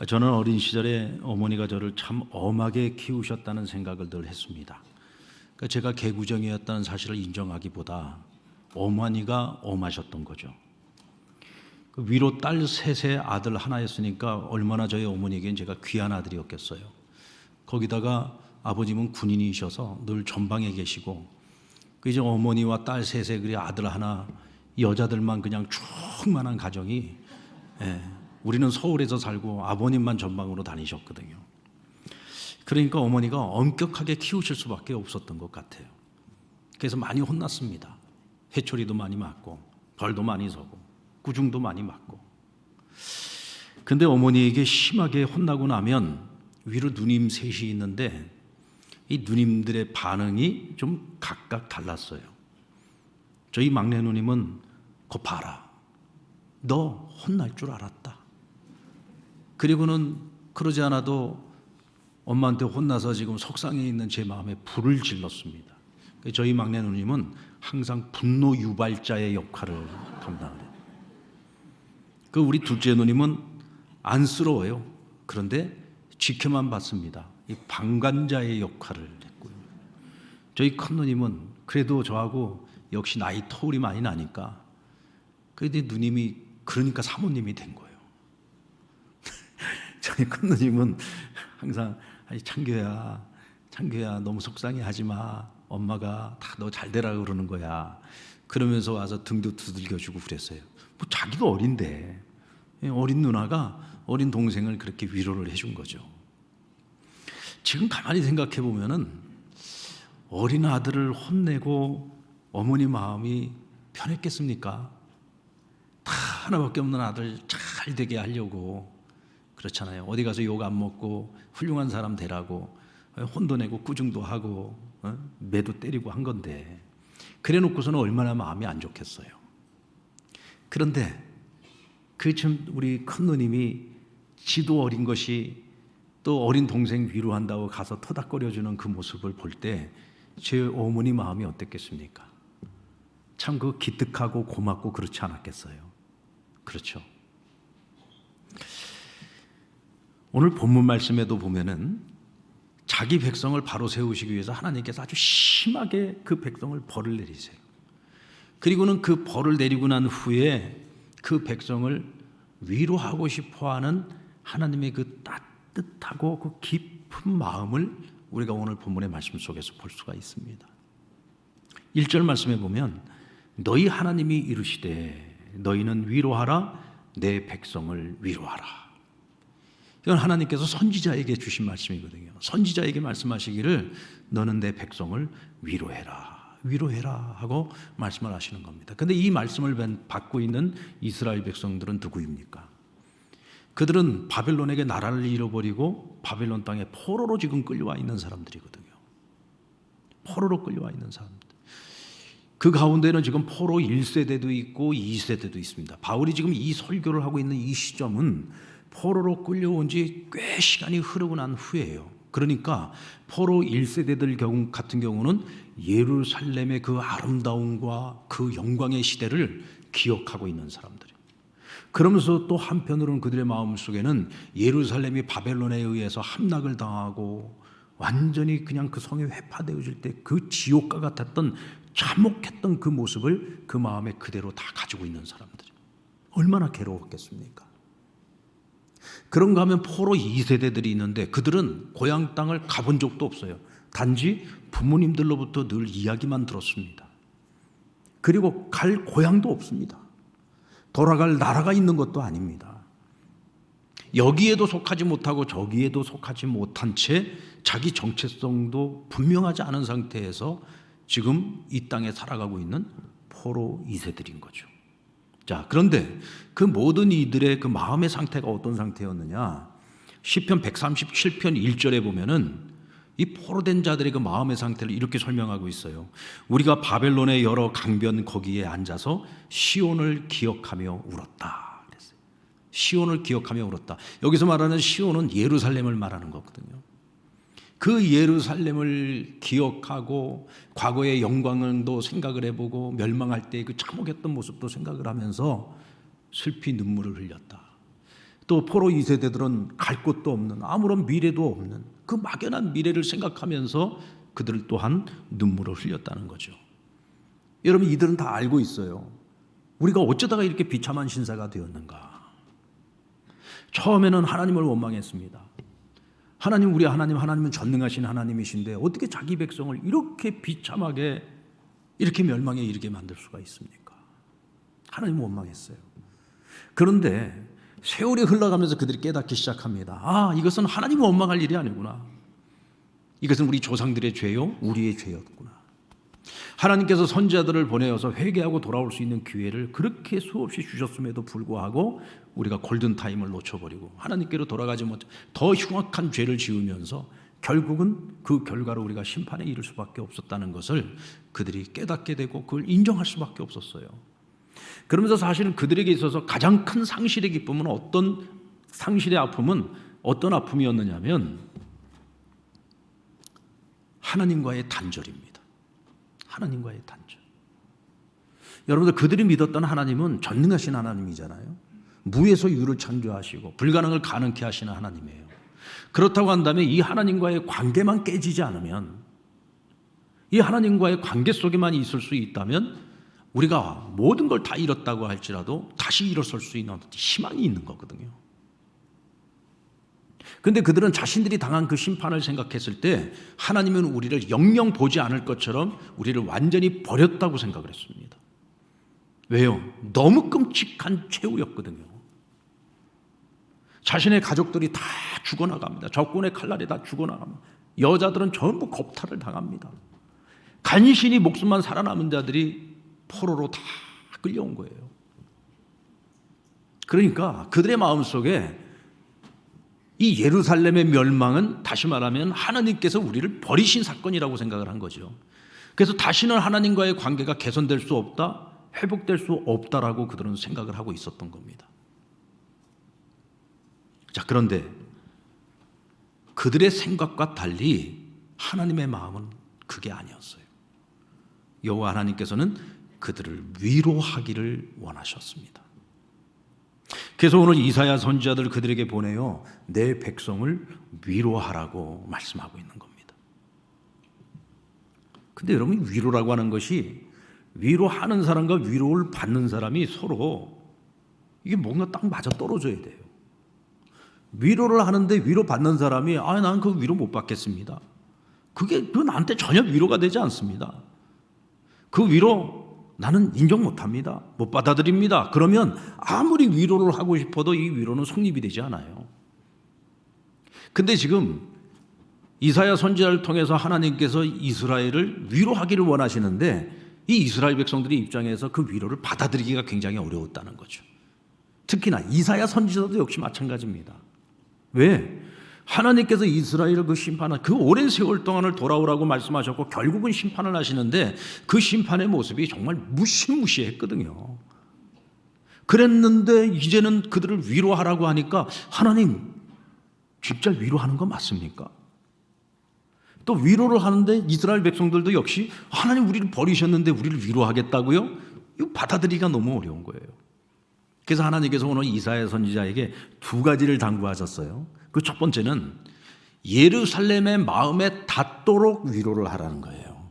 저는 어린 시절에 어머니가 저를 참 엄하게 키우셨다는 생각을 늘 했습니다. 그러니까 제가 개구쟁이였다는 사실을 인정하기보다 어머니가 엄하셨던 거죠. 그 위로 딸 셋에 아들 하나였으니까 얼마나 저희 어머니에겐 제가 귀한 아들이었겠어요. 거기다가 아버님은 군인이셔서 늘 전방에 계시고, 그 이제 어머니와 딸 셋에 그리 아들 하나, 여자들만 그냥 충만한 가정이, 우리는 서울에서 살고 아버님만 전방으로 다니셨거든요. 그러니까 어머니가 엄격하게 키우실 수밖에 없었던 것 같아요. 그래서 많이 혼났습니다. 회초리도 많이 맞고 벌도 많이 서고 구중도 많이 맞고. 근데 어머니에게 심하게 혼나고 나면 위로 누님 셋이 있는데 이 누님들의 반응이 좀 각각 달랐어요. 저희 막내 누님은 "거 봐라, 너 혼날 줄 알았다." 그리고는 그러지 않아도 엄마한테 혼나서 지금 속상해 있는 제 마음에 불을 질렀습니다. 저희 막내 누님은 항상 분노 유발자의 역할을 감당해요. 그 우리 둘째 누님은 안쓰러워요. 그런데 지켜만 봤습니다. 이 방관자의 역할을 했고요. 저희 큰 누님은 그래도 저하고 역시 나이 터울이 많이 나니까, 그런데 누님이 그러니까 사모님이 된 거예요. 저희 큰 누님은 항상 창규야 너무 속상해 하지 마. 엄마가 다 너 잘 되라고 그러는 거야. 그러면서 와서 등도 두들겨주고 그랬어요. 뭐 자기도 어린데 어린 누나가 어린 동생을 그렇게 위로를 해준 거죠. 지금 가만히 생각해 보면은 어린 아들을 혼내고 어머니 마음이 편했겠습니까? 다 하나밖에 없는 아들 잘 되게 하려고 그렇잖아요. 어디 가서 욕 안 먹고 훌륭한 사람 되라고 혼도 내고 꾸중도 하고 매도 때리고 한 건데, 그래 놓고서는 얼마나 마음이 안 좋겠어요. 그런데 참 우리 큰 누님이 지도 어린 것이 또 어린 동생 위로한다고 가서 토닥거려주는 그 모습을 볼 때 제 어머니 마음이 어땠겠습니까? 참 그 기특하고 고맙고 그렇지 않았겠어요? 그렇죠. 오늘 본문 말씀에도 보면은 자기 백성을 바로 세우시기 위해서 하나님께서 아주 심하게 그 백성을 벌을 내리세요. 그리고는 그 벌을 내리고 난 후에 그 백성을 위로하고 싶어하는 하나님의 그 따뜻하고 그 깊은 마음을 우리가 오늘 본문의 말씀 속에서 볼 수가 있습니다. 1절 말씀에 보면 너희 하나님이 이르시되 너희는 위로하라, 내 백성을 위로하라. 이건 하나님께서 선지자에게 주신 말씀이거든요. 선지자에게 말씀하시기를 너는 내 백성을 위로해라, 위로해라 하고 말씀을 하시는 겁니다. 그런데 이 말씀을 받고 있는 이스라엘 백성들은 누구입니까? 그들은 바벨론에게 나라를 잃어버리고 바벨론 땅에 포로로 지금 끌려와 있는 사람들이거든요. 포로로 끌려와 있는 사람들. 그 가운데는 지금 포로 1세대도 있고 2세대도 있습니다. 바울이 지금 이 설교를 하고 있는 이 시점은 포로로 끌려온 지 꽤 시간이 흐르고 난 후에요. 그러니까 포로 1세대들 같은 경우는 예루살렘의 그 아름다움과 그 영광의 시대를 기억하고 있는 사람들이에요. 그러면서 또 한편으로는 그들의 마음속에는 예루살렘이 바벨론에 의해서 함락을 당하고 완전히 그냥 그 성이 회파되어질 때 그 지옥과 같았던 참혹했던 그 모습을 그 마음에 그대로 다 가지고 있는 사람들이에요. 얼마나 괴로웠겠습니까? 그런가 하면 포로 2세대들이 있는데 그들은 고향 땅을 가본 적도 없어요. 단지 부모님들로부터 늘 이야기만 들었습니다. 그리고 갈 고향도 없습니다. 돌아갈 나라가 있는 것도 아닙니다. 여기에도 속하지 못하고 저기에도 속하지 못한 채 자기 정체성도 분명하지 않은 상태에서 지금 이 땅에 살아가고 있는 포로 2세들인 거죠. 자, 그런데 그 모든 이들의 그 마음의 상태가 어떤 상태였느냐? 시편 137편 1절에 보면은 이 포로된 자들의 그 마음의 상태를 이렇게 설명하고 있어요. 우리가 바벨론의 여러 강변 거기에 앉아서 시온을 기억하며 울었다 그랬어요. 시온을 기억하며 울었다. 여기서 말하는 시온은 예루살렘을 말하는 거거든요. 그 예루살렘을 기억하고 과거의 영광도 생각을 해보고 멸망할 때 그 참혹했던 모습도 생각을 하면서 슬피 눈물을 흘렸다. 또 포로 2세대들은 갈 곳도 없는, 아무런 미래도 없는 그 막연한 미래를 생각하면서 그들 또한 눈물을 흘렸다는 거죠. 여러분, 이들은 다 알고 있어요. 우리가 어쩌다가 이렇게 비참한 신사가 되었는가. 처음에는 하나님을 원망했습니다. 하나님, 우리 하나님은 전능하신 하나님이신데 어떻게 자기 백성을 이렇게 비참하게 이렇게 멸망에 이르게 만들 수가 있습니까? 하나님 원망했어요. 그런데 세월이 흘러가면서 그들이 깨닫기 시작합니다. 아, 이것은 하나님 원망할 일이 아니구나. 이것은 우리 조상들의 죄요, 우리의 죄였구나. 하나님께서 선지자들을 보내어서 회개하고 돌아올 수 있는 기회를 그렇게 수없이 주셨음에도 불구하고 우리가 골든타임을 놓쳐버리고 하나님께로 돌아가지 못해 더 흉악한 죄를 지으면서 결국은 그 결과로 우리가 심판에 이를 수밖에 없었다는 것을 그들이 깨닫게 되고 그걸 인정할 수밖에 없었어요. 그러면서 사실은 그들에게 있어서 가장 큰 상실의 기쁨은 상실의 아픔은 어떤 아픔이었느냐면 하나님과의 단절입니다. 하나님과의 단절. 여러분들, 그들이 믿었던 하나님은 전능하신 하나님이잖아요. 무에서 유를 창조하시고 불가능을 가능케 하시는 하나님이에요. 그렇다고 한다면 이 하나님과의 관계만 깨지지 않으면, 이 하나님과의 관계 속에만 있을 수 있다면 우리가 모든 걸 다 잃었다고 할지라도 다시 일어설 수 있는 희망이 있는 거거든요. 그런데 그들은 자신들이 당한 그 심판을 생각했을 때 하나님은 우리를 영영 보지 않을 것처럼 우리를 완전히 버렸다고 생각을 했습니다. 왜요? 너무 끔찍한 최후였거든요. 자신의 가족들이 다 죽어나갑니다. 적군의 칼날에 다 죽어나갑니다. 여자들은 전부 겁탈을 당합니다. 간신히 목숨만 살아남은 자들이 포로로 다 끌려온 거예요. 그러니까 그들의 마음속에 이 예루살렘의 멸망은 다시 말하면 하나님께서 우리를 버리신 사건이라고 생각을 한 거죠. 그래서 다시는 하나님과의 관계가 개선될 수 없다, 회복될 수 없다라고 그들은 생각을 하고 있었던 겁니다. 자, 그런데 그들의 생각과 달리 하나님의 마음은 그게 아니었어요. 여호와 하나님께서는 그들을 위로하기를 원하셨습니다. 그래서 오늘 이사야 선지자들 그들에게 보내요, 내 백성을 위로하라고 말씀하고 있는 겁니다. 근데 여러분, 위로라고 하는 것이 위로하는 사람과 위로를 받는 사람이 서로 이게 뭔가 딱 맞아 떨어져야 돼요. 위로를 하는데 위로받는 사람이 난 그 위로 못 받겠습니다. 그게 나한테 전혀 위로가 되지 않습니다. 그 위로 나는 인정 못합니다. 못 받아들입니다. 그러면 아무리 위로를 하고 싶어도 이 위로는 성립이 되지 않아요. 근데 지금 이사야 선지자를 통해서 하나님께서 이스라엘을 위로하기를 원하시는데 이 이스라엘 백성들의 입장에서 그 위로를 받아들이기가 굉장히 어려웠다는 거죠. 특히나 이사야 선지자도 역시 마찬가지입니다. 왜? 하나님께서 이스라엘을 그 심판한 그 오랜 세월 동안을 돌아오라고 말씀하셨고 결국은 심판을 하시는데 그 심판의 모습이 정말 무시무시했거든요. 그랬는데 이제는 그들을 위로하라고 하니까 하나님 진짜 위로하는 거 맞습니까? 또 위로를 하는데 이스라엘 백성들도 역시 하나님 우리를 버리셨는데 우리를 위로하겠다고요? 이거 받아들이기가 너무 어려운 거예요. 그래서 하나님께서 오늘 이사야 선지자에게 두 가지를 당부하셨어요. 그 첫 번째는 예루살렘의 마음에 닿도록 위로를 하라는 거예요.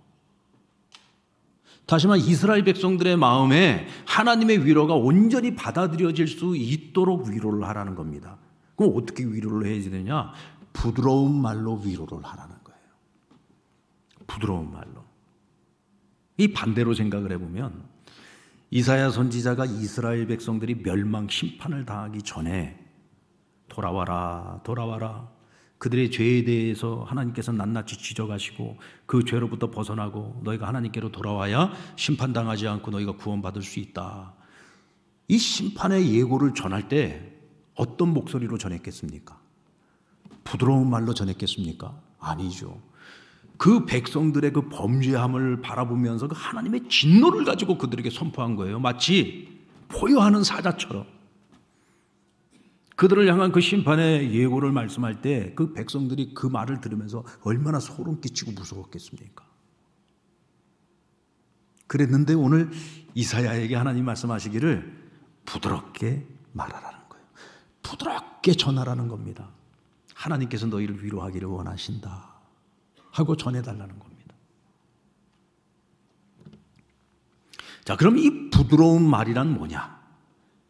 다시 말해 이스라엘 백성들의 마음에 하나님의 위로가 온전히 받아들여질 수 있도록 위로를 하라는 겁니다. 그럼 어떻게 위로를 해야 되느냐? 부드러운 말로 위로를 하라는 거예요. 부드러운 말로. 이 반대로 생각을 해보면 이사야 선지자가 이스라엘 백성들이 멸망 심판을 당하기 전에 돌아와라, 돌아와라. 그들의 죄에 대해서 하나님께서 낱낱이 지적하시고 그 죄로부터 벗어나고 너희가 하나님께로 돌아와야 심판당하지 않고 너희가 구원받을 수 있다. 이 심판의 예고를 전할 때 어떤 목소리로 전했겠습니까? 부드러운 말로 전했겠습니까? 아니죠. 그 백성들의 그 범죄함을 바라보면서 그 하나님의 진노를 가지고 그들에게 선포한 거예요. 마치 포효하는 사자처럼. 그들을 향한 그 심판의 예고를 말씀할 때 그 백성들이 그 말을 들으면서 얼마나 소름 끼치고 무서웠겠습니까? 그랬는데 오늘 이사야에게 하나님 말씀하시기를 부드럽게 말하라는 거예요. 부드럽게 전하라는 겁니다. 하나님께서 너희를 위로하기를 원하신다 하고 전해달라는 겁니다. 자, 그럼 이 부드러운 말이란 뭐냐?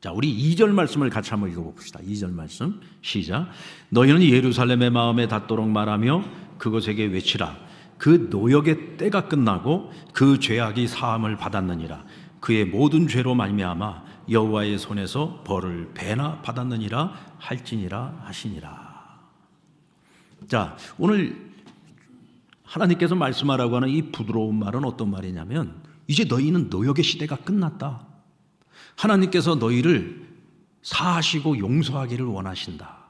자, 우리 2절 말씀을 같이 한번 읽어봅시다. 2절 말씀 시작. 너희는 예루살렘의 마음에 닿도록 말하며 그것에게 외치라. 그 노역의 때가 끝나고 그 죄악이 사함을 받았느니라. 그의 모든 죄로 말미암아 여호와의 손에서 벌을 배나 받았느니라 할지니라 하시니라. 자, 오늘 하나님께서 말씀하라고 하는 이 부드러운 말은 어떤 말이냐면, 이제 너희는 노역의 시대가 끝났다. 하나님께서 너희를 사하시고 용서하기를 원하신다.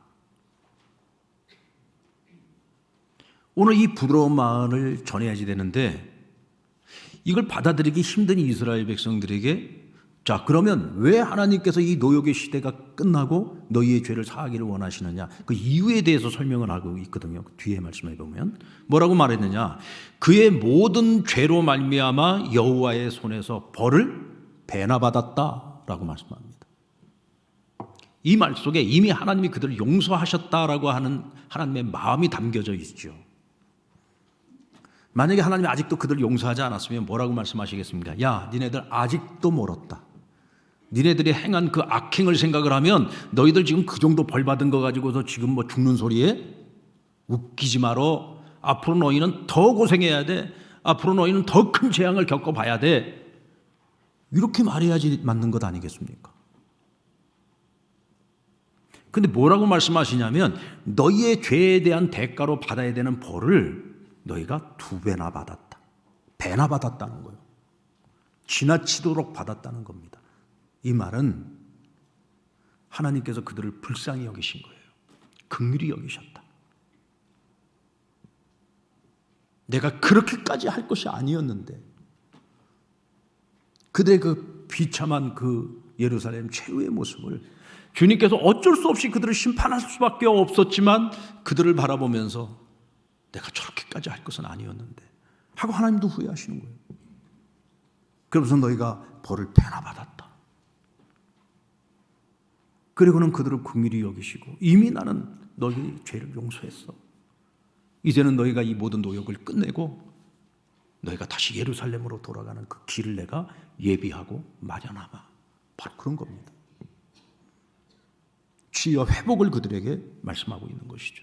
오늘 이 부드러운 마음을 전해야지 되는데, 이걸 받아들이기 힘든 이스라엘 백성들에게, 자, 그러면 왜 하나님께서 이 노역의 시대가 끝나고 너희의 죄를 사하기를 원하시느냐, 그 이유에 대해서 설명을 하고 있거든요. 그 뒤에 말씀해 보면 뭐라고 말했느냐, 그의 모든 죄로 말미암아 여호와의 손에서 벌을 배나 받았다라고 말씀합니다. 이 말 속에 이미 하나님이 그들을 용서하셨다라고 하는 하나님의 마음이 담겨져 있죠. 만약에 하나님이 아직도 그들을 용서하지 않았으면 뭐라고 말씀하시겠습니까? 야, 니네들 아직도 멀었다. 니네들이 행한 그 악행을 생각을 하면 너희들 지금 그 정도 벌 받은 거 가지고서 지금 뭐 죽는 소리에 웃기지 마라. 앞으로 너희는 더 고생해야 돼. 앞으로 너희는 더 큰 재앙을 겪어봐야 돼. 이렇게 말해야지 맞는 것 아니겠습니까? 근데 뭐라고 말씀하시냐면, 너희의 죄에 대한 대가로 받아야 되는 벌을 너희가 2배나 받았다. 배나 받았다는 거예요. 지나치도록 받았다는 겁니다. 이 말은 하나님께서 그들을 불쌍히 여기신 거예요. 긍휼히 여기셨다. 내가 그렇게까지 할 것이 아니었는데, 그들의 그 비참한 그 예루살렘 최후의 모습을 주님께서 어쩔 수 없이 그들을 심판할 수밖에 없었지만, 그들을 바라보면서 내가 저렇게까지 할 것은 아니었는데 하고 하나님도 후회하시는 거예요. 그러면서 너희가 벌을 배나 받았다. 그리고는 그들을 긍휼히 여기시고, 이미 나는 너희 죄를 용서했어. 이제는 너희가 이 모든 노역을 끝내고 너희가 다시 예루살렘으로 돌아가는 그 길을 내가 예비하고 마련하마. 바로 그런 겁니다. 치유와 회복을 그들에게 말씀하고 있는 것이죠.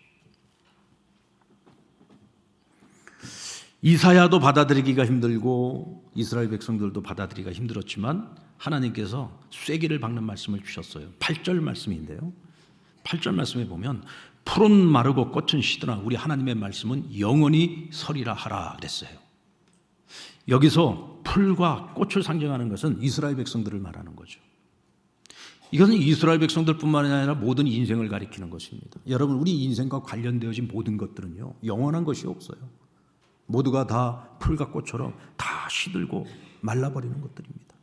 이사야도 받아들이기가 힘들고 이스라엘 백성들도 받아들이기가 힘들었지만 하나님께서 쐐기를 박는 말씀을 주셨어요. 8절 말씀인데요. 8절 말씀에 보면 풀은 마르고 꽃은 시드나 우리 하나님의 말씀은 영원히 서리라 하라 그랬어요. 여기서 풀과 꽃을 상징하는 것은 이스라엘 백성들을 말하는 거죠. 이것은 이스라엘 백성들뿐만 아니라 모든 인생을 가리키는 것입니다. 여러분, 우리 인생과 관련되어진 모든 것들은요, 영원한 것이 없어요. 모두가 다 풀과 꽃처럼 다 시들고 말라버리는 것들입니다.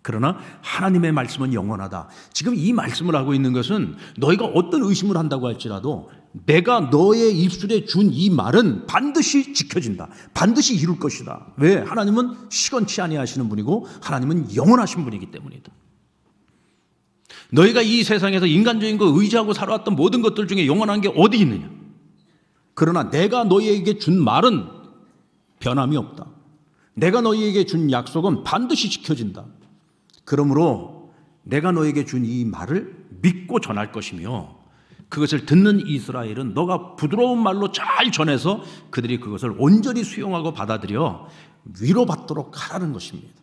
그러나 하나님의 말씀은 영원하다. 지금 이 말씀을 하고 있는 것은 너희가 어떤 의심을 한다고 할지라도 내가 너의 입술에 준 이 말은 반드시 지켜진다. 반드시 이룰 것이다. 왜? 하나님은 시건치 아니하시는 분이고 하나님은 영원하신 분이기 때문이다. 너희가 이 세상에서 인간적인 거 의지하고 살아왔던 모든 것들 중에 영원한 게 어디 있느냐? 그러나 내가 너희에게 준 말은 변함이 없다. 내가 너희에게 준 약속은 반드시 지켜진다. 그러므로 내가 너에게 준 이 말을 믿고 전할 것이며, 그것을 듣는 이스라엘은 너가 부드러운 말로 잘 전해서 그들이 그것을 온전히 수용하고 받아들여 위로받도록 하라는 것입니다.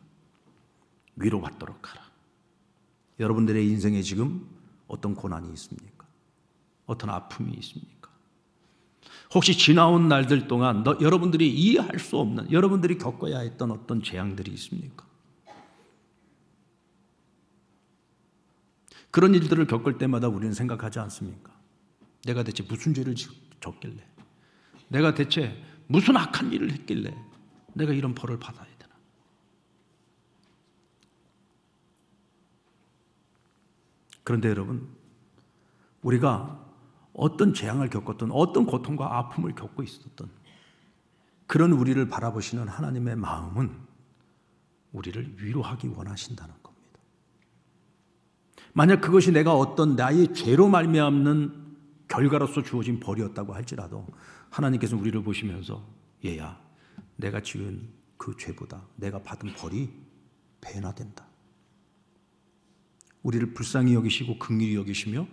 위로받도록 하라. 여러분들의 인생에 지금 어떤 고난이 있습니까? 어떤 아픔이 있습니까? 혹시 지나온 날들 동안 여러분들이 이해할 수 없는, 여러분들이 겪어야 했던 어떤 재앙들이 있습니까? 그런 일들을 겪을 때마다 우리는 생각하지 않습니까? 내가 대체 무슨 죄를 졌길래, 내가 대체 무슨 악한 일을 했길래 내가 이런 벌을 받아야 되나? 그런데 여러분, 우리가 어떤 재앙을 겪었던, 어떤 고통과 아픔을 겪고 있었던 그런 우리를 바라보시는 하나님의 마음은 우리를 위로하기 원하신다는 겁니다. 만약 그것이 내가 어떤 나의 죄로 말미암는 결과로서 주어진 벌이었다고 할지라도 하나님께서 우리를 보시면서 얘야, 내가 지은 그 죄보다 내가 받은 벌이 배나 된다. 우리를 불쌍히 여기시고 긍휼히 여기시며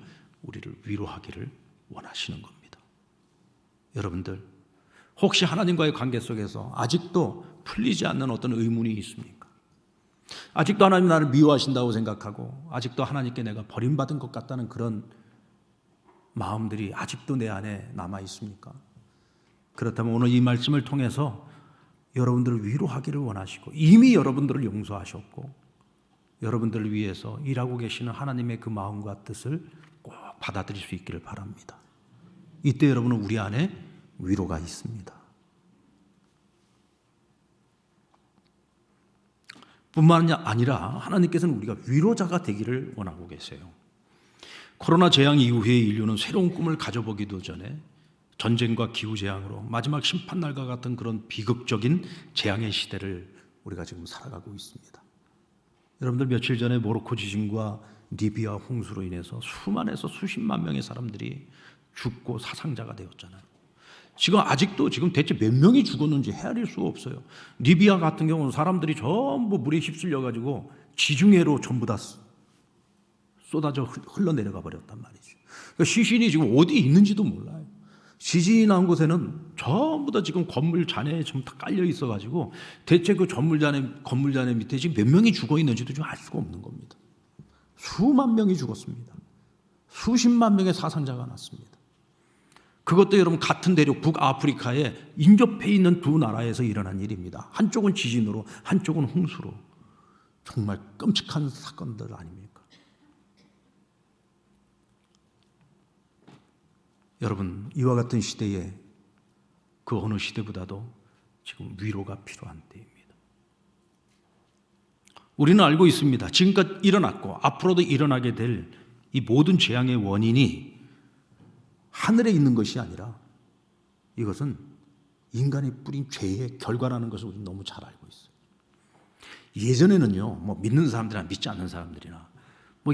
우리를 위로하기를 원하시는 겁니다. 여러분들, 혹시 하나님과의 관계 속에서 아직도 풀리지 않는 어떤 의문이 있습니까? 아직도 하나님 나를 미워하신다고 생각하고 아직도 하나님께 내가 버림받은 것 같다는 그런 마음들이 아직도 내 안에 남아 있습니까? 그렇다면 오늘 이 말씀을 통해서 여러분들을 위로하기를 원하시고 이미 여러분들을 용서하셨고 여러분들을 위해서 일하고 계시는 하나님의 그 마음과 뜻을 꼭 받아들일 수 있기를 바랍니다. 이때 여러분은 우리 안에 위로가 있습니다. 뿐만 아니라 하나님께서는 우리가 위로자가 되기를 원하고 계세요. 코로나 재앙 이후에 인류는 새로운 꿈을 가져보기도 전에 전쟁과 기후재앙으로 마지막 심판날과 같은 그런 비극적인 재앙의 시대를 우리가 지금 살아가고 있습니다. 여러분들 며칠 전에 모로코 지진과 리비아 홍수로 인해서 수만에서 수십만 명의 사람들이 죽고 사상자가 되었잖아요. 아직도 대체 몇 명이 죽었는지 헤아릴 수가 없어요. 리비아 같은 경우는 사람들이 전부 물에 휩쓸려 가지고 지중해로 전부 다 쏟아져 흘러내려가 버렸단 말이죠. 그러니까 시신이 지금 어디 있는지도 몰라요. 지진이 난 곳에는 전부 다 지금 건물 잔해에 좀 다 깔려 있어 가지고 대체 그 건물 잔해 밑에 지금 몇 명이 죽어 있는지도 좀 알 수가 없는 겁니다. 수만 명이 죽었습니다. 수십만 명의 사상자가 났습니다. 그것도 여러분 같은 대륙 북아프리카에 인접해 있는 두 나라에서 일어난 일입니다. 한쪽은 지진으로 한쪽은 홍수로. 정말 끔찍한 사건들 아닙니까? 여러분, 이와 같은 시대에 그 어느 시대보다도 지금 위로가 필요한 때입니다. 우리는 알고 있습니다. 지금까지 일어났고 앞으로도 일어나게 될 이 모든 재앙의 원인이 하늘에 있는 것이 아니라 이것은 인간이 뿌린 죄의 결과라는 것을 우리는 너무 잘 알고 있어요. 예전에는요, 믿는 사람들이나 믿지 않는 사람들이나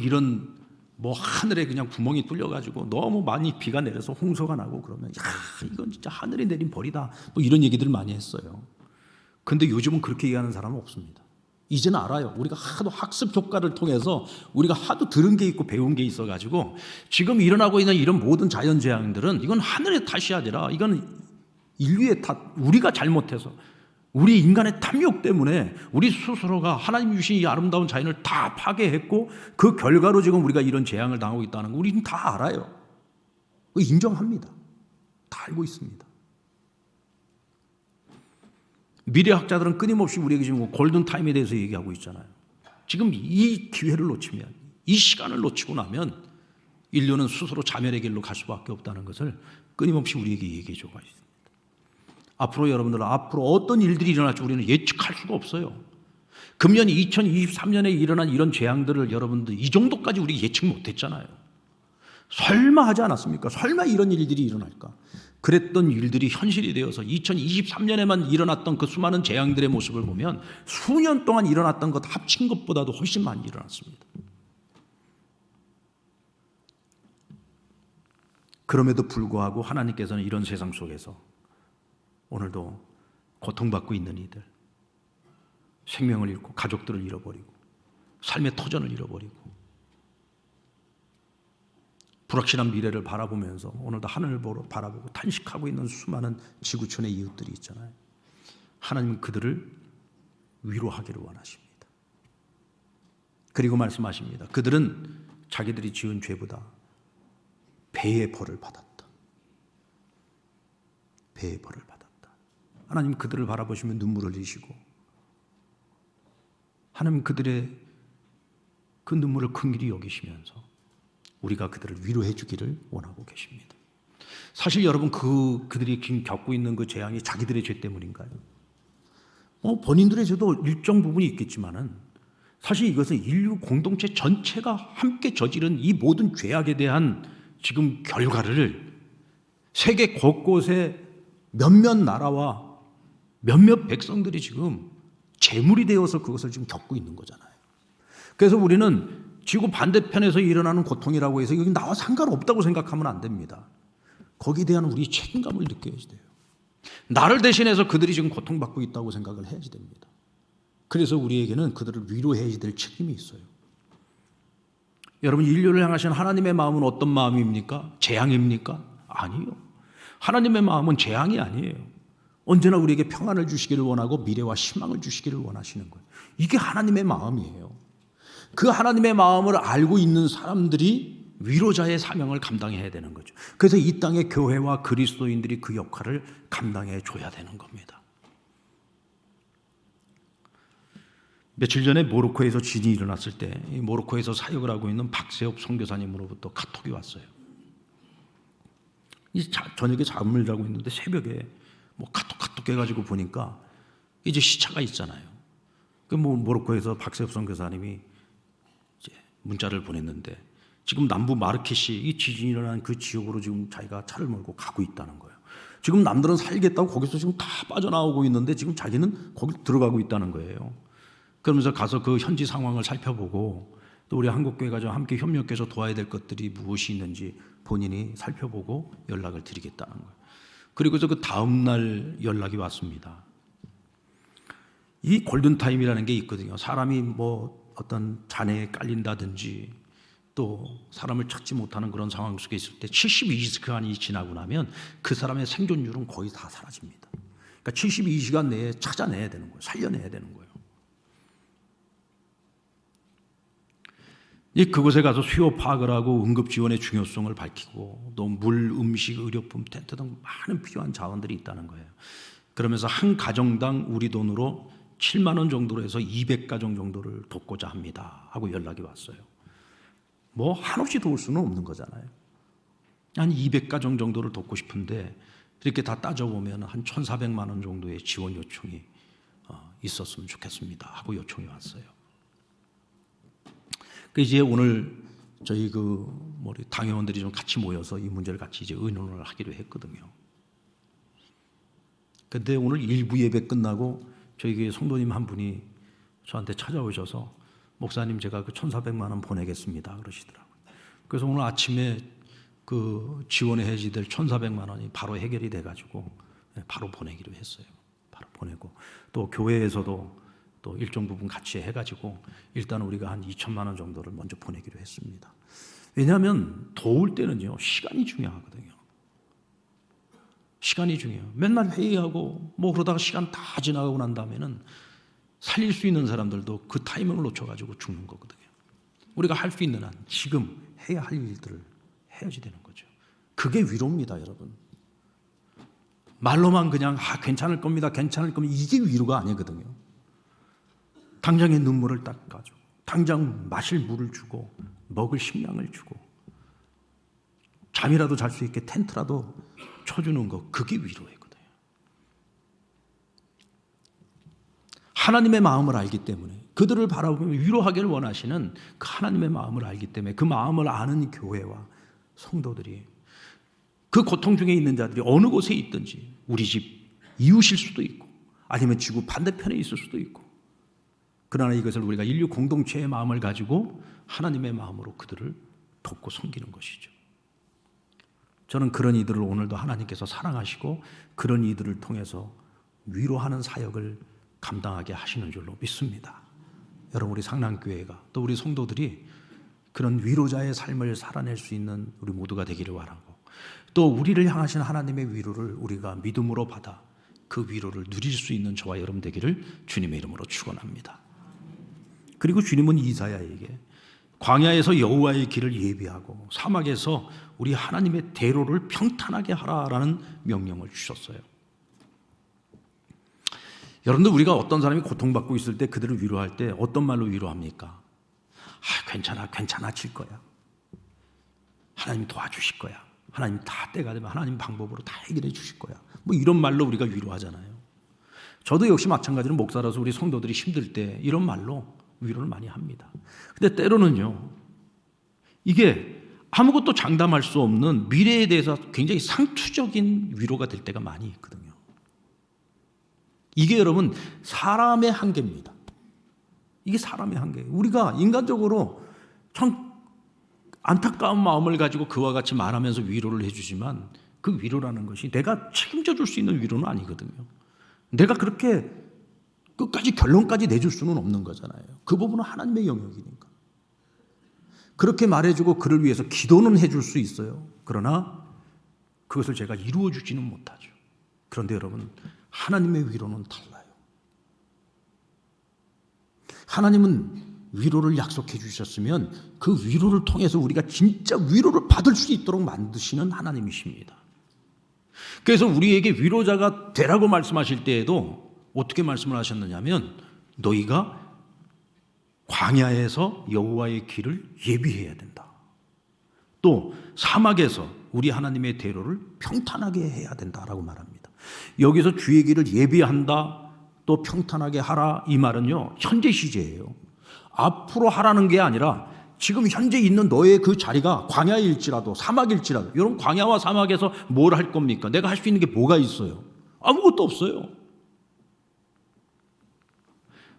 이런 하늘에 그냥 구멍이 뚫려가지고 너무 많이 비가 내려서 홍수가 나고 그러면 이건 진짜 하늘이 내린 벌이다 이런 얘기들을 많이 했어요. 근데 요즘은 그렇게 얘기하는 사람은 없습니다. 이제는 알아요. 우리가 하도 학습 효과를 통해서 우리가 하도 들은 게 있고 배운 게 있어가지고 지금 일어나고 있는 이런 모든 자연재앙들은 이건 하늘의 탓이 아니라 이건 인류의 탓, 우리가 잘못해서 우리 인간의 탐욕 때문에 우리 스스로가 하나님 주신 이 아름다운 자연을 다 파괴했고 그 결과로 지금 우리가 이런 재앙을 당하고 있다는 거 우리는 다 알아요. 인정합니다. 다 알고 있습니다. 미래학자들은 끊임없이 우리에게 지금 골든타임에 대해서 얘기하고 있잖아요. 지금 이 기회를 놓치면, 이 시간을 놓치고 나면 인류는 스스로 자멸의 길로 갈 수밖에 없다는 것을 끊임없이 우리에게 얘기해 주고 있습니다. 앞으로 여러분들, 앞으로 어떤 일들이 일어날지 우리는 예측할 수가 없어요. 금년 2023년에 일어난 이런 재앙들을 여러분들 이 정도까지 우리 예측 못했잖아요. 설마 하지 않았습니까? 설마 이런 일들이 일어날까? 그랬던 일들이 현실이 되어서 2023년에만 일어났던 그 수많은 재앙들의 모습을 보면 수년 동안 일어났던 것 합친 것보다도 훨씬 많이 일어났습니다. 그럼에도 불구하고 하나님께서는 이런 세상 속에서 오늘도 고통받고 있는 이들, 생명을 잃고 가족들을 잃어버리고 삶의 터전을 잃어버리고 불확실한 미래를 바라보면서 오늘도 하늘을 바라보고 탄식하고 있는 수많은 지구촌의 이웃들이 있잖아요. 하나님은 그들을 위로하기를 원하십니다. 그리고 말씀하십니다. 그들은 자기들이 지은 죄보다 배의 벌을 받았다. 배의 벌을 받았다. 하나님 그들을 바라보시면 눈물을 흘리시고 하나님 그들의 그 눈물을 긍휼히 여기시면서 우리가 그들을 위로해 주기를 원하고 계십니다. 사실 여러분 그들이 지금 겪고 있는 그 재앙이 자기들의 죄 때문인가요? 본인들의 죄도 일정 부분이 있겠지만은 사실 이것은 인류 공동체 전체가 함께 저지른 이 모든 죄악에 대한 지금 결과를 세계 곳곳에 몇몇 나라와 몇몇 백성들이 지금 재물이 되어서 그것을 지금 겪고 있는 거잖아요. 그래서 우리는 지구 반대편에서 일어나는 고통이라고 해서 여기 나와 상관없다고 생각하면 안 됩니다. 거기에 대한 우리 책임감을 느껴야지 돼요. 나를 대신해서 그들이 지금 고통받고 있다고 생각을 해야지 됩니다. 그래서 우리에게는 그들을 위로해야지 될 책임이 있어요. 여러분, 인류를 향하신 하나님의 마음은 어떤 마음입니까? 재앙입니까? 아니요. 하나님의 마음은 재앙이 아니에요. 언제나 우리에게 평안을 주시기를 원하고 미래와 희망을 주시기를 원하시는 거예요. 이게 하나님의 마음이에요. 그 하나님의 마음을 알고 있는 사람들이 위로자의 사명을 감당해야 되는 거죠. 그래서 이 땅의 교회와 그리스도인들이 그 역할을 감당해 줘야 되는 겁니다. 며칠 전에 모로코에서 지진이 일어났을 때 이 모로코에서 사역을 하고 있는 박세업 선교사님으로부터 카톡이 왔어요. 저녁에 잠을 자고 있는데 새벽에 뭐 카톡 해가지고 보니까 이제 시차가 있잖아요. 그 모로코에서 박세업 선교사님이 이제 문자를 보냈는데 지금 남부 마르케시 이 지진이 일어난 그 지역으로 지금 자기가 차를 몰고 가고 있다는 거예요. 지금 남들은 살겠다고 거기서 지금 다 빠져나오고 있는데 지금 자기는 거기 들어가고 있다는 거예요. 그러면서 가서 그 현지 상황을 살펴보고 또 우리 한국교회가 좀 함께 협력해서 도와야 될 것들이 무엇이 있는지 본인이 살펴보고 연락을 드리겠다는 거예요. 그리고서 그 다음 날 연락이 왔습니다. 이 골든타임이라는 게 있거든요. 사람이 뭐 어떤 잔해에 깔린다든지 또 사람을 찾지 못하는 그런 상황 속에 있을 때 72시간이 지나고 나면 그 사람의 생존율은 거의 다 사라집니다. 그러니까 72시간 내에 찾아내야 되는 거예요. 살려내야 되는 거예요. 그곳에 가서 수요 파악을 하고 응급 지원의 중요성을 밝히고 또 물, 음식, 의료품, 텐트 등 많은 필요한 자원들이 있다는 거예요. 그러면서 한 가정당 우리 돈으로 7만 원 정도로 해서 200가정 정도를 돕고자 합니다 하고 연락이 왔어요. 뭐 한없이 도울 수는 없는 거잖아요. 한 200가정 정도를 돕고 싶은데 이렇게 다 따져보면 한 1,400만 원 정도의 지원 요청이 있었으면 좋겠습니다 하고 요청이 왔어요. 이제 오늘 저희 우리 당회원들이 좀 같이 모여서 이 문제를 같이 이제 의논을 하기로 했거든요. 근데 오늘 일부 예배 끝나고 저희 교회 성도님 한 분이 저한테 찾아오셔서 목사님 제가 그 1,400만 원 보내겠습니다 그러시더라고요. 그래서 오늘 아침에 그 지원에 해지될 1,400만 원이 바로 해결이 돼가지고 바로 보내기로 했어요. 바로 보내고 또 교회에서도 또 일정 부분 같이 해가지고 일단 우리가 한 2천만 원 정도를 먼저 보내기로 했습니다. 왜냐하면 도울 때는요 시간이 중요하거든요. 시간이 중요해요. 맨날 회의하고 뭐 그러다가 시간 다 지나가고 난 다음에는 살릴 수 있는 사람들도 그 타이밍을 놓쳐가지고 죽는 거거든요. 우리가 할 수 있는 한 지금 해야 할 일들을 해야지 되는 거죠. 그게 위로입니다, 여러분. 말로만 그냥 괜찮을 겁니다, 괜찮을 겁니다, 이게 위로가 아니거든요. 당장의 눈물을 닦아주고 당장 마실 물을 주고 먹을 식량을 주고 잠이라도 잘 수 있게 텐트라도 쳐주는 거, 그게 위로거든요. 하나님의 마음을 알기 때문에 그들을 바라보며 위로하기를 원하시는 그 하나님의 마음을 알기 때문에 그 마음을 아는 교회와 성도들이 그 고통 중에 있는 자들이 어느 곳에 있든지 우리 집 이웃일 수도 있고 아니면 지구 반대편에 있을 수도 있고 그러나 이것을 우리가 인류 공동체의 마음을 가지고 하나님의 마음으로 그들을 돕고 섬기는 것이죠. 저는 그런 이들을 오늘도 하나님께서 사랑하시고 그런 이들을 통해서 위로하는 사역을 감당하게 하시는 줄로 믿습니다. 여러분, 우리 상랑교회가 또 우리 성도들이 그런 위로자의 삶을 살아낼 수 있는 우리 모두가 되기를 바라고 또 우리를 향하신 하나님의 위로를 우리가 믿음으로 받아 그 위로를 누릴 수 있는 저와 여러분 되기를 주님의 이름으로 축원합니다. 그리고 주님은 이사야에게 광야에서 여호와의 길을 예비하고 사막에서 우리 하나님의 대로를 평탄하게 하라라는 명령을 주셨어요. 여러분들, 우리가 어떤 사람이 고통받고 있을 때 그들을 위로할 때 어떤 말로 위로합니까? 괜찮아질 거야. 하나님 도와주실 거야. 하나님 다 때가 되면 하나님 방법으로 다 해결해 주실 거야. 뭐 이런 말로 우리가 위로하잖아요. 저도 역시 마찬가지로 목사라서 우리 성도들이 힘들 때 이런 말로 위로를 많이 합니다. 근데 때로는요, 이게 아무것도 장담할 수 없는 미래에 대해서 굉장히 상투적인 위로가 될 때가 많이 있거든요. 이게 여러분 사람의 한계입니다. 이게 사람의 한계예요. 우리가 인간적으로 참 안타까운 마음을 가지고 그와 같이 말하면서 위로를 해주지만 그 위로라는 것이 내가 책임져 줄 수 있는 위로는 아니거든요. 내가 그렇게 끝까지 결론까지 내줄 수는 없는 거잖아요. 그 부분은 하나님의 영역이니까. 그렇게 말해주고 그를 위해서 기도는 해줄 수 있어요. 그러나 그것을 제가 이루어 주지는 못하죠. 그런데 여러분, 하나님의 위로는 달라요. 하나님은 위로를 약속해 주셨으면 그 위로를 통해서 우리가 진짜 위로를 받을 수 있도록 만드시는 하나님이십니다. 그래서 우리에게 위로자가 되라고 말씀하실 때에도 어떻게 말씀을 하셨느냐면 너희가 광야에서 여호와의 길을 예비해야 된다. 또 사막에서 우리 하나님의 대로를 평탄하게 해야 된다라고 말합니다. 여기서 주의 길을 예비한다, 또 평탄하게 하라, 이 말은요 현재 시제예요. 앞으로 하라는 게 아니라 지금 현재 있는 너의 그 자리가 광야일지라도 사막일지라도, 이런 광야와 사막에서 뭘 할 겁니까? 내가 할 수 있는 게 뭐가 있어요? 아무것도 없어요.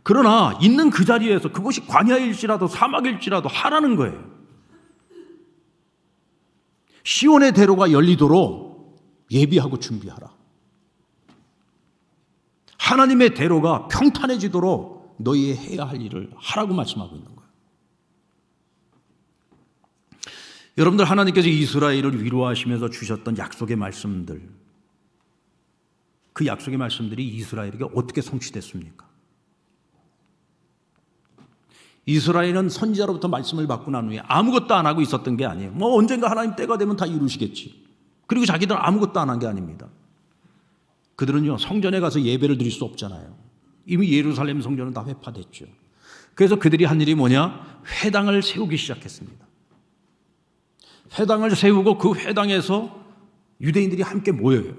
그러나 있는 그 자리에서 그것이 광야일지라도 사막일지라도 하라는 거예요. 시온의 대로가 열리도록 예비하고 준비하라. 하나님의 대로가 평탄해지도록 너희 해야 할 일을 하라고 말씀하고 있는 거예요. 여러분들, 하나님께서 이스라엘을 위로하시면서 주셨던 약속의 말씀들, 그 약속의 말씀들이 이스라엘에게 어떻게 성취됐습니까? 이스라엘은 선지자로부터 말씀을 받고 난 후에 아무것도 안 하고 있었던 게 아니에요. 뭐 언젠가 하나님 때가 되면 다 이루시겠지. 그리고 자기들은 아무것도 안 한 게 아닙니다. 그들은요 성전에 가서 예배를 드릴 수 없잖아요. 이미 예루살렘 성전은 다 회파됐죠. 그래서 그들이 한 일이 뭐냐? 회당을 세우기 시작했습니다. 회당을 세우고 그 회당에서 유대인들이 함께 모여요.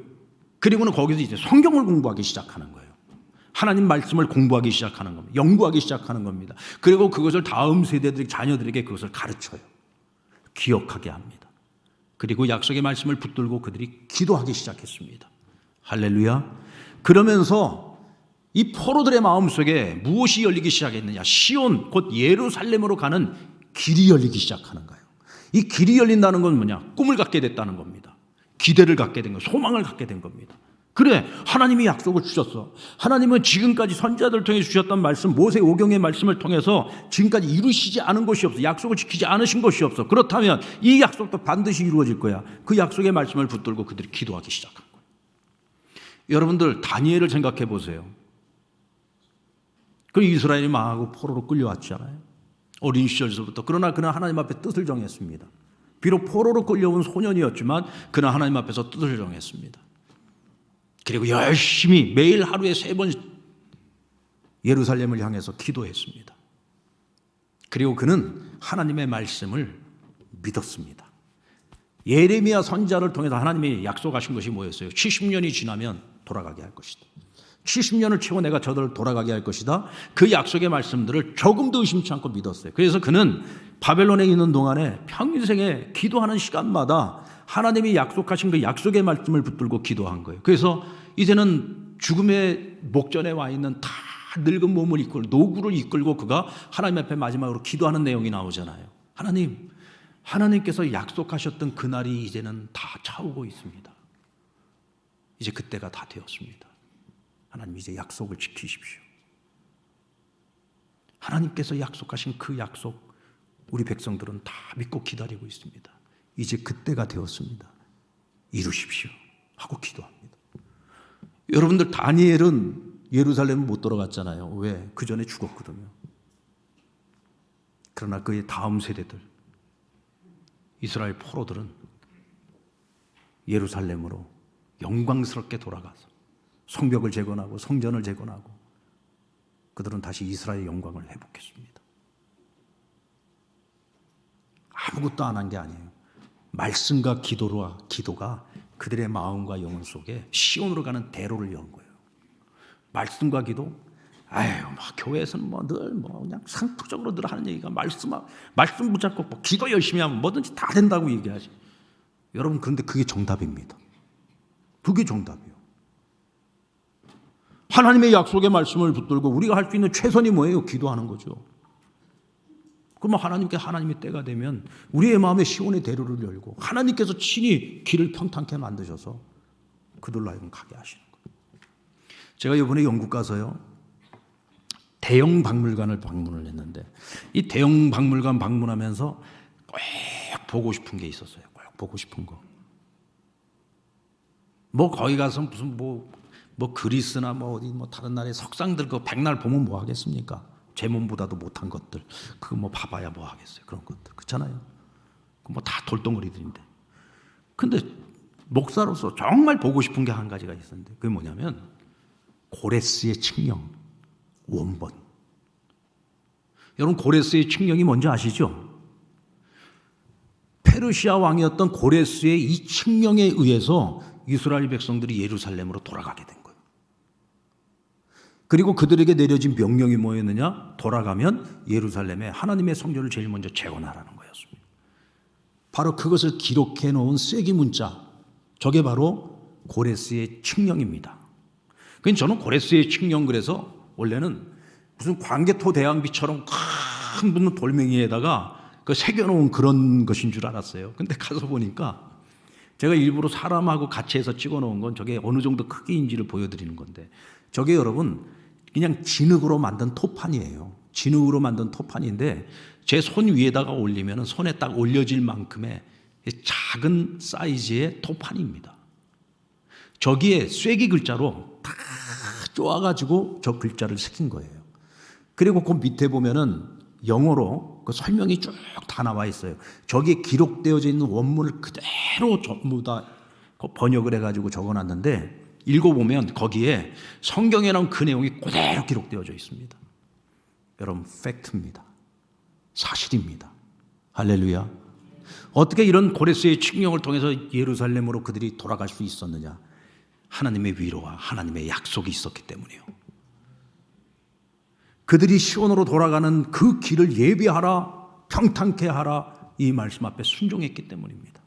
그리고는 거기서 이제 성경을 공부하기 시작하는 거예요. 하나님 말씀을 공부하기 시작하는 겁니다. 연구하기 시작하는 겁니다. 그리고 그것을 다음 세대들 자녀들에게 그것을 가르쳐요. 기억하게 합니다. 그리고 약속의 말씀을 붙들고 그들이 기도하기 시작했습니다. 할렐루야. 그러면서 이 포로들의 마음속에 무엇이 열리기 시작했느냐? 시온, 곧 예루살렘으로 가는 길이 열리기 시작하는 거예요. 이 길이 열린다는 건 뭐냐? 꿈을 갖게 됐다는 겁니다. 기대를 갖게 된 거, 소망을 갖게 된 겁니다. 그래, 하나님이 약속을 주셨어. 하나님은 지금까지 선지자들을 통해 주셨던 말씀, 모세 오경의 말씀을 통해서 지금까지 이루시지 않은 것이 없어. 약속을 지키지 않으신 것이 없어. 그렇다면 이 약속도 반드시 이루어질 거야. 그 약속의 말씀을 붙들고 그들이 기도하기 시작한 거예요. 여러분들, 다니엘을 생각해 보세요. 그 이스라엘이 망하고 포로로 끌려왔잖아요. 어린 시절에서부터. 그러나 그는 하나님 앞에 뜻을 정했습니다. 비록 포로로 끌려온 소년이었지만 그는 하나님 앞에서 뜻을 정했습니다. 그리고 열심히 매일 하루에 3번 예루살렘을 향해서 기도했습니다. 그리고 그는 하나님의 말씀을 믿었습니다. 예레미야 선지자를 통해서 하나님이 약속하신 것이 뭐였어요? 70년이 지나면 돌아가게 할 것이다. 70년을 채워 내가 저들을 돌아가게 할 것이다. 그 약속의 말씀들을 조금도 의심치 않고 믿었어요. 그래서 그는 바벨론에 있는 동안에 평생에 기도하는 시간마다 하나님이 약속하신 그 약속의 말씀을 붙들고 기도한 거예요. 그래서 이제는 죽음의 목전에 와 있는 다 늙은 몸을 이끌고 노구를 이끌고 그가 하나님 앞에 마지막으로 기도하는 내용이 나오잖아요. 하나님께서 약속하셨던 그날이 이제는 다 차오고 있습니다. 이제 그때가 다 되었습니다. 하나님, 이제 약속을 지키십시오. 하나님께서 약속하신 그 약속, 우리 백성들은 다 믿고 기다리고 있습니다. 이제 그때가 되었습니다. 이루십시오 하고 기도합니다. 여러분들, 다니엘은 예루살렘 못 돌아갔잖아요. 왜? 그 전에 죽었거든요. 그러나 그의 다음 세대들, 이스라엘 포로들은 예루살렘으로 영광스럽게 돌아가서 성벽을 재건하고 성전을 재건하고 그들은 다시 이스라엘의 영광을 회복했습니다. 아무것도 안 한 게 아니에요. 말씀과 기도가 그들의 마음과 영혼 속에 시온으로 가는 대로를 연 거예요. 말씀과 기도, 교회에서는 늘 그냥 상투적으로 늘 하는 얘기가 말씀 붙잡고 기도 열심히 하면 뭐든지 다 된다고 얘기하지. 여러분, 그런데 그게 정답입니다. 그게 정답이에요. 하나님의 약속의 말씀을 붙들고 우리가 할 수 있는 최선이 뭐예요? 기도하는 거죠. 그러면 하나님의 때가 되면 우리의 마음에 시온의 대로를 열고 하나님께서 친히 길을 평탄케 만드셔서 그들로 하여금 가게 하시는 거예요. 제가 이번에 영국 가서요, 대형 박물관을 방문을 했는데 이 대형 박물관 방문하면서 꼭 보고 싶은 게 있었어요. 꼭 보고 싶은 거. 뭐 거기 가서 무슨 뭐 그리스나 어디 다른 나라의 석상들 그 백날 보면 뭐 하겠습니까? 제 몸보다도 못한 것들 그거 봐봐야 뭐 하겠어요. 그런 것들 그렇잖아요. 다 돌덩어리들인데. 근데 목사로서 정말 보고 싶은 게 한 가지가 있었는데 그게 뭐냐면 고레스의 칙령 원본. 여러분 고레스의 칙령이 뭔지 아시죠? 페르시아 왕이었던 고레스의 이 칙령에 의해서 이스라엘 백성들이 예루살렘으로 돌아가게 된 거예요. 그리고 그들에게 내려진 명령이 뭐였느냐? 돌아가면 예루살렘에 하나님의 성전을 제일 먼저 재건하라는 거였습니다. 바로 그것을 기록해 놓은 쐐기 문자, 저게 바로 고레스의 칙령입니다. 그러니까 저는 고레스의 칙령 그래서 원래는 무슨 광개토 대왕비처럼 큰 분은 돌멩이에다가 그 새겨놓은 그런 것인 줄 알았어요. 근데 가서 보니까 제가 일부러 사람하고 같이 해서 찍어놓은 건 저게 어느 정도 크기인지를 보여드리는 건데 저게 여러분 그냥 진흙으로 만든 토판이에요. 진흙으로 만든 토판인데 제 손 위에다가 올리면 손에 딱 올려질 만큼의 작은 사이즈의 토판입니다. 저기에 쐐기 글자로 다 쪼아가지고 저 글자를 새긴 거예요. 그리고 그 밑에 보면은 영어로 그 설명이 쭉 다 나와 있어요. 저기에 기록되어져 있는 원문을 그대로 전부 다 번역을 해가지고 적어놨는데 읽어보면 거기에 성경에 나온 그 내용이 그대로 기록되어져 있습니다. 여러분 팩트입니다. 사실입니다. 할렐루야. 어떻게 이런 고레스의 칙령을 통해서 예루살렘으로 그들이 돌아갈 수 있었느냐? 하나님의 위로와 하나님의 약속이 있었기 때문이에요. 그들이 시온으로 돌아가는 그 길을 예비하라, 평탄케 하라, 이 말씀 앞에 순종했기 때문입니다.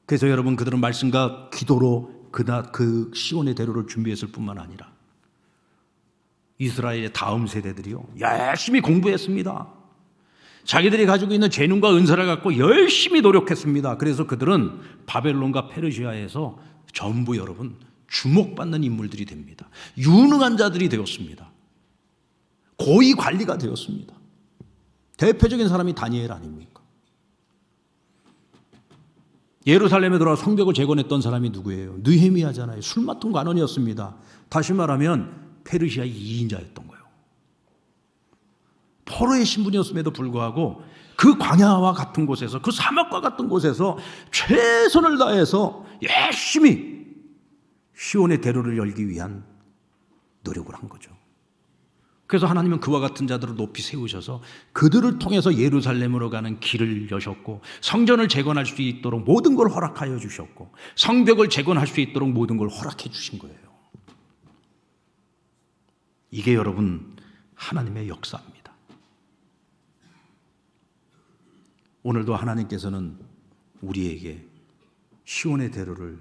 그래서 여러분 그들은 말씀과 기도로 그 시온의 대로를 준비했을 뿐만 아니라 이스라엘의 다음 세대들이요 열심히 공부했습니다. 자기들이 가지고 있는 재능과 은사를 갖고 열심히 노력했습니다. 그래서 그들은 바벨론과 페르시아에서 전부 여러분 주목받는 인물들이 됩니다. 유능한 자들이 되었습니다. 고위 관리가 되었습니다. 대표적인 사람이 다니엘 아닙니까? 예루살렘에 들어와 성벽을 재건했던 사람이 누구예요? 느헤미야잖아요. 술 맡은 관원이었습니다. 다시 말하면 페르시아의 2인자였던 거예요. 포로의 신분이었음에도 불구하고 그 광야와 같은 곳에서 그 사막과 같은 곳에서 최선을 다해서 열심히 시온의 대로를 열기 위한 노력을 한 거죠. 그래서 하나님은 그와 같은 자들을 높이 세우셔서 그들을 통해서 예루살렘으로 가는 길을 여셨고 성전을 재건할 수 있도록 모든 걸 허락하여 주셨고 성벽을 재건할 수 있도록 모든 걸 허락해 주신 거예요. 이게 여러분 하나님의 역사입니다. 오늘도 하나님께서는 우리에게 시온의 대로를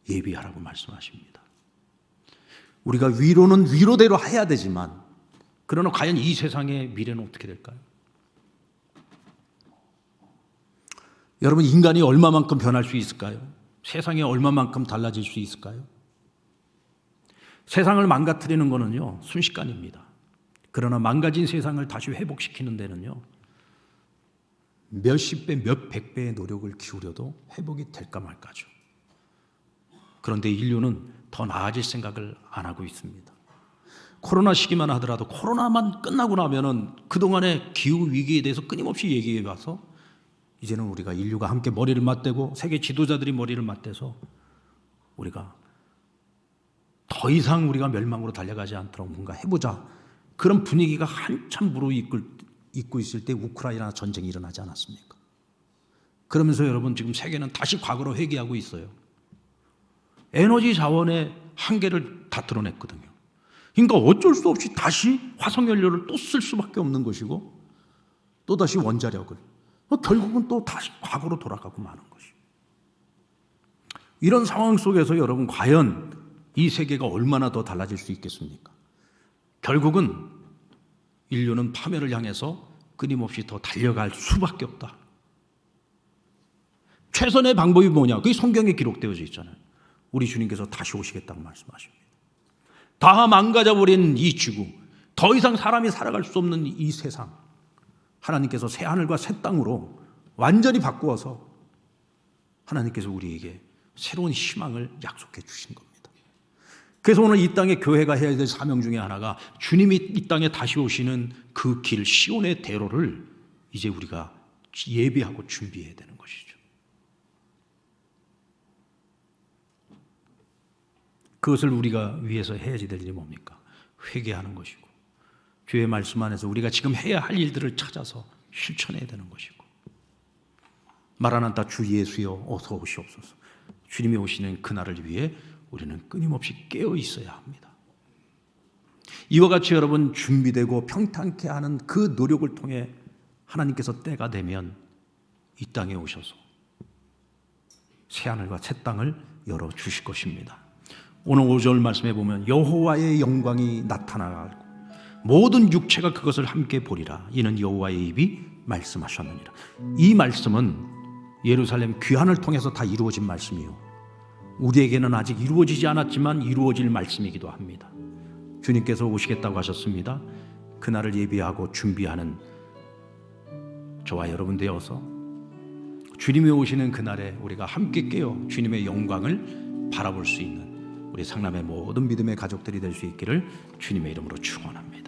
예비하라고 말씀하십니다. 우리가 위로는 위로대로 해야 되지만 그러나 과연 이 세상의 미래는 어떻게 될까요? 여러분 인간이 얼마만큼 변할 수 있을까요? 세상이 얼마만큼 달라질 수 있을까요? 세상을 망가뜨리는 것은요 순식간입니다. 그러나 망가진 세상을 다시 회복시키는 데는요 몇십 배, 몇백 배의 노력을 기울여도 회복이 될까 말까죠. 그런데 인류는 더 나아질 생각을 안 하고 있습니다. 코로나 시기만 하더라도 코로나만 끝나고 나면은 그동안의 기후 위기에 대해서 끊임없이 얘기해 와서 이제는 우리가 인류가 함께 머리를 맞대고 세계 지도자들이 머리를 맞대서 우리가 더 이상 우리가 멸망으로 달려가지 않도록 뭔가 해보자. 그런 분위기가 한참 무르익고 있을 때 우크라이나 전쟁이 일어나지 않았습니까? 그러면서 여러분 지금 세계는 다시 과거로 회귀하고 있어요. 에너지 자원의 한계를 다 드러냈거든요. 그러니까 어쩔 수 없이 다시 화석연료를 또 쓸 수밖에 없는 것이고 또다시 원자력을 결국은 또 다시 과거로 돌아가고 마는 것이에요. 이런 상황 속에서 여러분 과연 이 세계가 얼마나 더 달라질 수 있겠습니까? 결국은 인류는 파멸을 향해서 끊임없이 더 달려갈 수밖에 없다. 최선의 방법이 뭐냐? 그게 성경에 기록되어져 있잖아요. 우리 주님께서 다시 오시겠다고 말씀하십니다. 다 망가져버린 이 지구, 더 이상 사람이 살아갈 수 없는 이 세상, 하나님께서 새 하늘과 새 땅으로 완전히 바꾸어서 하나님께서 우리에게 새로운 희망을 약속해 주신 겁니다. 그래서 오늘 이 땅에 교회가 해야 될 사명 중에 하나가 주님이 이 땅에 다시 오시는 그 길, 시온의 대로를 이제 우리가 예비하고 준비해야 되는 것이죠. 그것을 우리가 위해서 해야지 될 일이 뭡니까? 회개하는 것이고, 주의 말씀 안에서 우리가 지금 해야 할 일들을 찾아서 실천해야 되는 것이고, 마라나타 주 예수여 어서 오시옵소서. 주님이 오시는 그날을 위해 우리는 끊임없이 깨어 있어야 합니다. 이와 같이 여러분 준비되고 평탄케 하는 그 노력을 통해 하나님께서 때가 되면 이 땅에 오셔서 새하늘과 새 땅을 열어주실 것입니다. 오늘 5절 말씀에 보면 여호와의 영광이 나타나고 모든 육체가 그것을 함께 보리라. 이는 여호와의 입이 말씀하셨느니라. 이 말씀은 예루살렘 귀환을 통해서 다 이루어진 말씀이요, 우리에게는 아직 이루어지지 않았지만 이루어질 말씀이기도 합니다. 주님께서 오시겠다고 하셨습니다. 그날을 예비하고 준비하는 저와 여러분 되어서 주님이 오시는 그날에 우리가 함께 깨어 주님의 영광을 바라볼 수 있는 우리 상남의 모든 믿음의 가족들이 될 수 있기를 주님의 이름으로 축원합니다.